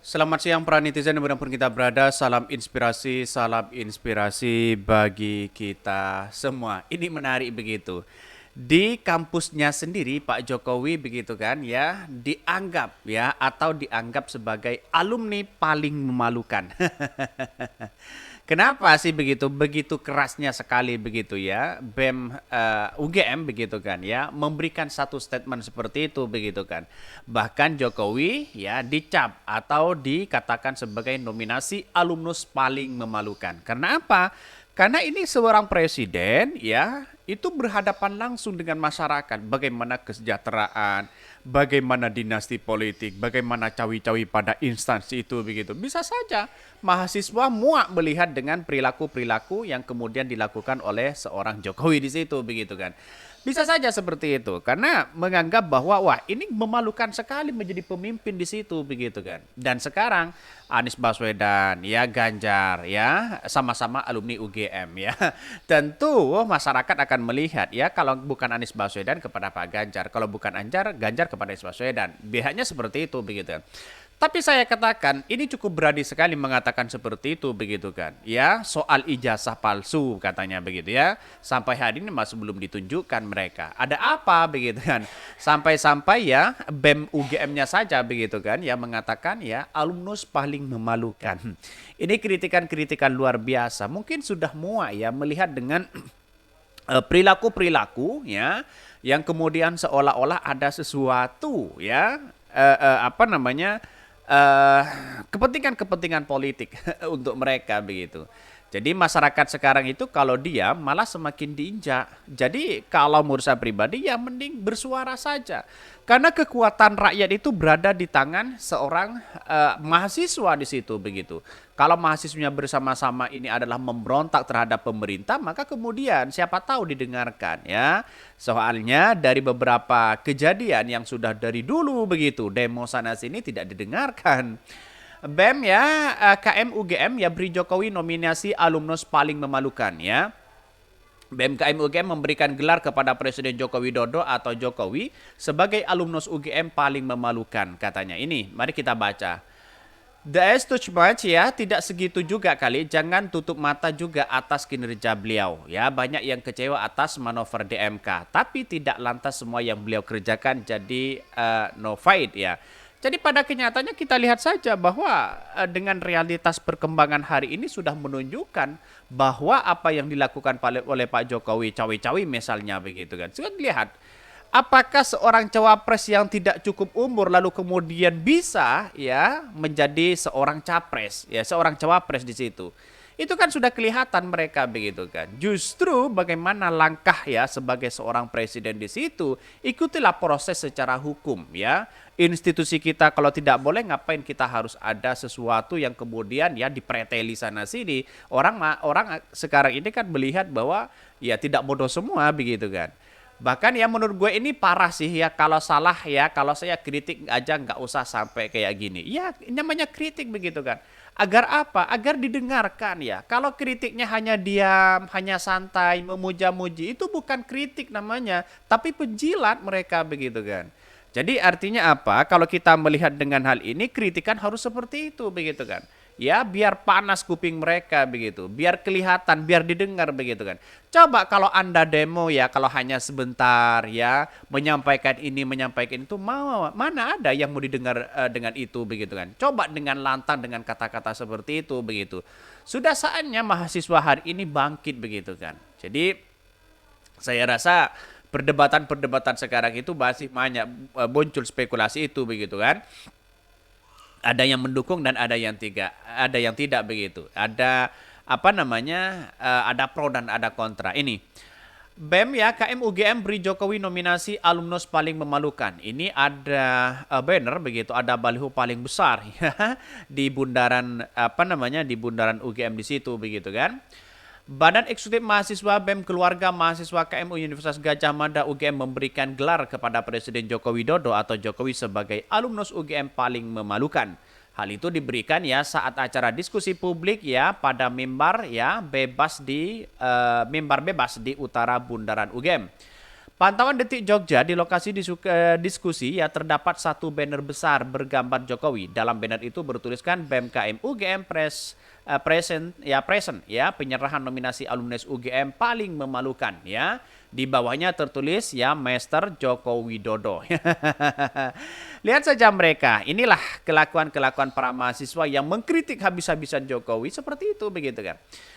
Selamat siang para netizen dimanapun kita berada, salam inspirasi bagi kita semua. Ini menarik begitu. Di kampusnya sendiri Pak Jokowi begitu kan ya, dianggap ya atau dianggap sebagai alumni paling memalukan. Kenapa sih begitu? Begitu kerasnya sekali begitu ya. BEM UGM begitu kan ya, memberikan satu statement seperti itu begitu kan. Bahkan Jokowi ya dicap atau dikatakan sebagai nominasi alumnus paling memalukan. Karena apa? Karena ini seorang presiden ya, itu berhadapan langsung dengan masyarakat. Bagaimana kesejahteraan, bagaimana dinasti politik, bagaimana cawi-cawi pada instansi itu begitu. Bisa saja mahasiswa muak melihat dengan perilaku-perilaku yang kemudian dilakukan oleh seorang Jokowi di situ begitu kan. Bisa saja seperti itu karena menganggap bahwa wah ini memalukan sekali menjadi pemimpin di situ begitu kan. Dan sekarang Anies Baswedan ya Ganjar ya sama-sama alumni UGM ya. Tentu masyarakat akan melihat ya kalau bukan Anies Baswedan kepada Pak Ganjar, kalau bukan Ganjar kepada Anies Baswedan. Pihaknya seperti itu begitu kan. Tapi saya katakan ini cukup berani sekali mengatakan seperti itu begitu kan. Ya, soal ijazah palsu katanya begitu ya. Sampai hari ini masih belum ditunjukkan mereka. Ada apa begitu kan. Sampai-sampai ya BEM UGM-nya saja begitu kan ya mengatakan ya alumnus paling memalukan. Ini kritikan-kritikan luar biasa. Mungkin sudah muak ya melihat dengan perilaku-perilaku ya yang kemudian seolah-olah ada sesuatu ya apa namanya eh, kepentingan-kepentingan politik untuk mereka begitu. Jadi masyarakat sekarang itu kalau diam malah semakin diinjak. Jadi kalau menurut saya pribadi ya mending bersuara saja. Karena kekuatan rakyat itu berada di tangan seorang mahasiswa di situ begitu. Kalau mahasiswanya bersama-sama ini adalah memberontak terhadap pemerintah, maka kemudian siapa tahu didengarkan ya. Soalnya dari beberapa kejadian yang sudah dari dulu begitu, demo sana sini tidak didengarkan. BEM ya, KM UGM ya beri Jokowi nominasi alumnus paling memalukan ya. BMKM UGM memberikan gelar kepada Presiden Joko Widodo atau Jokowi sebagai alumnus UGM paling memalukan katanya. Ini, mari kita baca. The too much ya, tidak segitu juga kali. Jangan tutup mata juga atas kinerja beliau. Ya, banyak yang kecewa atas manuver DMK. Tapi tidak lantas semua yang beliau kerjakan jadi no fight ya. Jadi pada kenyataannya kita lihat saja bahwa dengan realitas perkembangan hari ini sudah menunjukkan bahwa apa yang dilakukan oleh Pak Jokowi cawi-cawi misalnya begitu kan. Sudah lihat apakah seorang cawapres yang tidak cukup umur lalu kemudian bisa ya menjadi seorang capres ya seorang cawapres di situ. Itu kan sudah kelihatan mereka begitu kan. Justru bagaimana langkah ya sebagai seorang presiden di situ, ikutilah proses secara hukum ya. Institusi kita kalau tidak boleh ngapain kita harus ada sesuatu yang kemudian ya dipreteli sana sini. Orang sekarang ini kan melihat bahwa ya tidak bodoh semua begitu kan. Bahkan ya menurut gue ini parah sih ya kalau salah ya kalau saya kritik aja nggak usah sampai kayak gini. Ya namanya kritik begitu kan. Agar apa? Agar didengarkan ya. Kalau kritiknya hanya diam, hanya santai, memuja-muji, itu bukan kritik namanya, tapi penjilat mereka begitu kan. Jadi artinya apa? Kalau kita melihat dengan hal ini, kritikan harus seperti itu begitu kan. Ya, biar panas kuping mereka begitu, biar kelihatan, biar didengar begitu kan. Coba kalau Anda demo ya, kalau hanya sebentar ya, menyampaikan ini, menyampaikan itu, mana ada yang mau didengar dengan itu begitu kan. Coba dengan lantang, dengan kata-kata seperti itu begitu. Sudah saatnya mahasiswa hari ini bangkit begitu kan. Jadi saya rasa perdebatan-perdebatan sekarang itu masih banyak muncul spekulasi itu begitu kan. Ada yang mendukung dan ada yang tidak begitu. Ada apa namanya? Ada pro dan ada kontra. Ini BEM ya KM UGM beri Jokowi nominasi alumnus paling memalukan. Ini ada banner begitu, ada baliho paling besar ya di bundaran apa namanya di bundaran UGM di situ begitu kan. Badan Eksekutif Mahasiswa BEM Keluarga Mahasiswa KMU Universitas Gadjah Mada UGM memberikan gelar kepada Presiden Joko Widodo atau Jokowi sebagai alumnus UGM paling memalukan. Hal itu diberikan ya saat acara diskusi publik ya pada mimbar bebas di utara bundaran UGM. Pantauan Detik Jogja di lokasi diskusi ya terdapat satu banner besar bergambar Jokowi. Dalam banner itu bertuliskan BEM KM UGM present ya penyerahan nominasi alumnus UGM paling memalukan ya. Di bawahnya tertulis ya Master Joko Widodo. Lihat saja mereka. Inilah kelakuan-kelakuan para mahasiswa yang mengkritik habis-habisan Jokowi seperti itu begitu kan.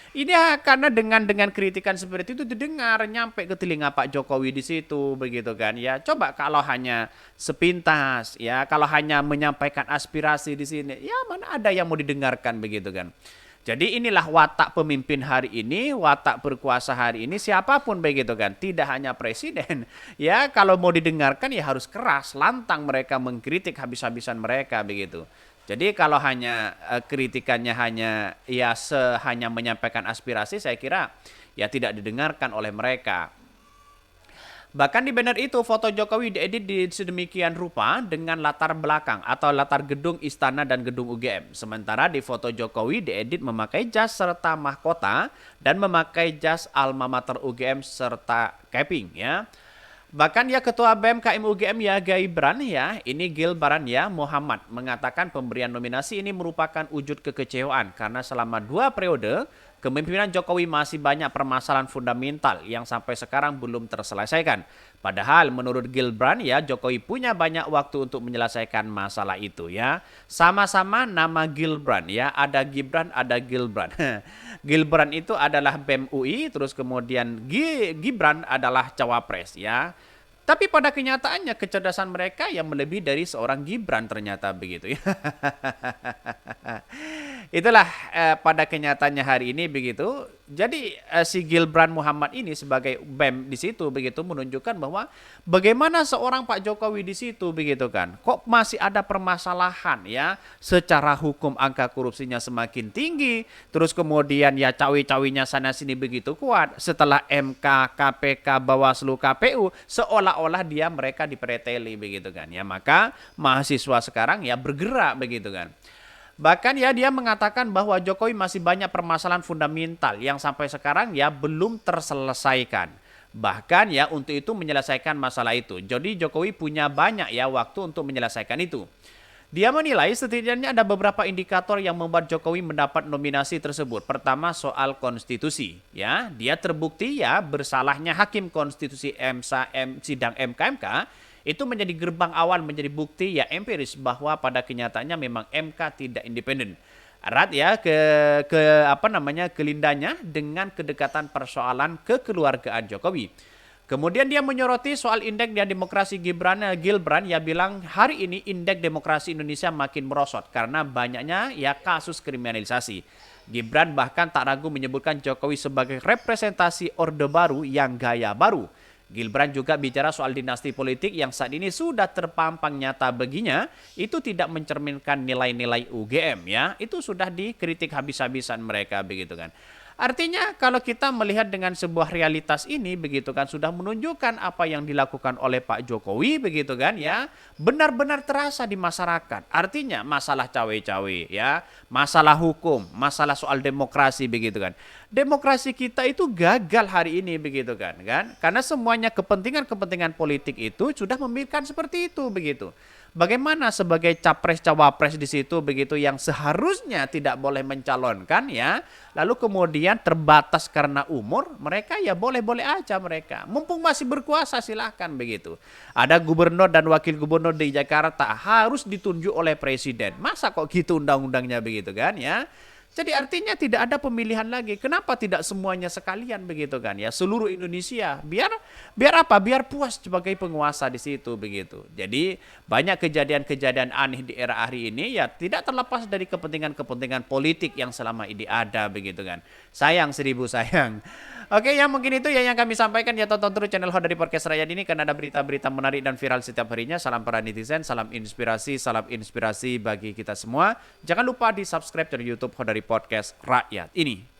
Ini ya, karena dengan kritikan seperti itu didengar nyampe ke telinga Pak Jokowi di situ begitu kan ya. Coba kalau hanya sepintas ya, kalau hanya menyampaikan aspirasi di sini, ya mana ada yang mau didengarkan begitu kan. Jadi inilah watak pemimpin hari ini, watak berkuasa hari ini siapapun begitu kan, tidak hanya presiden. Ya kalau mau didengarkan ya harus keras, lantang mereka mengkritik habis-habisan mereka begitu. Jadi kalau hanya kritikannya hanya menyampaikan aspirasi, saya kira ya tidak didengarkan oleh mereka. Bahkan di banner itu foto Jokowi diedit di sedemikian rupa dengan latar belakang atau latar gedung istana dan gedung UGM. Sementara di foto Jokowi diedit memakai jas serta mahkota dan memakai jas alma mater UGM serta capping ya. Bahkan ya Ketua BEM KM UGM ya Gibran ya, ini Gilbaran ya Muhammad mengatakan pemberian nominasi ini merupakan wujud kekecewaan karena selama 2 periode kepemimpinan Jokowi masih banyak permasalahan fundamental yang sampai sekarang belum terselesaikan. Padahal menurut Gilbran ya Jokowi punya banyak waktu untuk menyelesaikan masalah itu ya. Sama-sama nama Gilbran ya, ada Gibran ada Gilbran. Gilbran itu adalah BEM UI, terus kemudian Gibran adalah cawapres ya. Tapi pada kenyataannya kecerdasan mereka yang melebihi dari seorang Gibran ternyata begitu ya. Itulah pada kenyataannya hari ini begitu. Jadi si Gilbran Muhammad ini sebagai BEM di situ begitu menunjukkan bahwa bagaimana seorang Pak Jokowi di situ begitu kan. Kok masih ada permasalahan ya, secara hukum angka korupsinya semakin tinggi, terus kemudian ya cawi-cawinya sana sini begitu kuat. Setelah MK, KPK, Bawaslu, KPU seolah-olah mereka dipreteli begitu kan. Ya maka mahasiswa sekarang ya bergerak begitu kan. Bahkan ya dia mengatakan bahwa Jokowi masih banyak permasalahan fundamental yang sampai sekarang ya belum terselesaikan. Bahkan ya untuk itu menyelesaikan masalah itu. Jadi Jokowi punya banyak ya waktu untuk menyelesaikan itu. Dia menilai setidaknya ada beberapa indikator yang membuat Jokowi mendapat nominasi tersebut. Pertama soal konstitusi, ya dia terbukti ya bersalahnya hakim konstitusi sidang MK itu menjadi gerbang awal menjadi bukti ya empiris bahwa pada kenyataannya memang MK tidak independen. Erat ya kelindanya dengan kedekatan persoalan kekeluargaan Jokowi. Kemudian dia menyoroti soal indeks demokrasi Gilbran ya bilang hari ini indeks demokrasi Indonesia makin merosot karena banyaknya ya kasus kriminalisasi. Gibran bahkan tak ragu menyebutkan Jokowi sebagai representasi Orde Baru yang gaya baru. Gilbran juga bicara soal dinasti politik yang saat ini sudah terpampang nyata baginya, itu tidak mencerminkan nilai-nilai UGM ya. Itu sudah dikritik habis-habisan mereka begitu kan. Artinya kalau kita melihat dengan sebuah realitas ini begitu kan sudah menunjukkan apa yang dilakukan oleh Pak Jokowi begitu kan ya benar-benar terasa di masyarakat. Artinya masalah cawe-cawe ya, masalah hukum, masalah soal demokrasi begitu kan. Demokrasi kita itu gagal hari ini begitu kan. Karena semuanya kepentingan politik itu sudah memikirkan seperti itu begitu. Bagaimana sebagai capres cawapres di situ begitu yang seharusnya tidak boleh mencalonkan ya, lalu kemudian terbatas karena umur, mereka ya boleh-boleh aja mereka. Mumpung masih berkuasa silahkan begitu. Ada gubernur dan wakil gubernur di Jakarta harus ditunjuk oleh presiden. Masa kok gitu undang-undangnya begitu kan ya? Jadi artinya tidak ada pemilihan lagi. Kenapa tidak semuanya sekalian begitu kan ya? Seluruh Indonesia biar apa? Biar puas sebagai penguasa di situ begitu. Jadi banyak kejadian-kejadian aneh di era hari ini ya tidak terlepas dari kepentingan-kepentingan politik yang selama ini ada begitu kan. Sayang seribu sayang. Oke ya mungkin itu ya yang kami sampaikan ya tonton terus channel Hodari Podcast Rakyat ini karena ada berita-berita menarik dan viral setiap harinya. Salam para netizen, salam inspirasi bagi kita semua. Jangan lupa di subscribe channel YouTube Hodari Podcast Rakyat ini.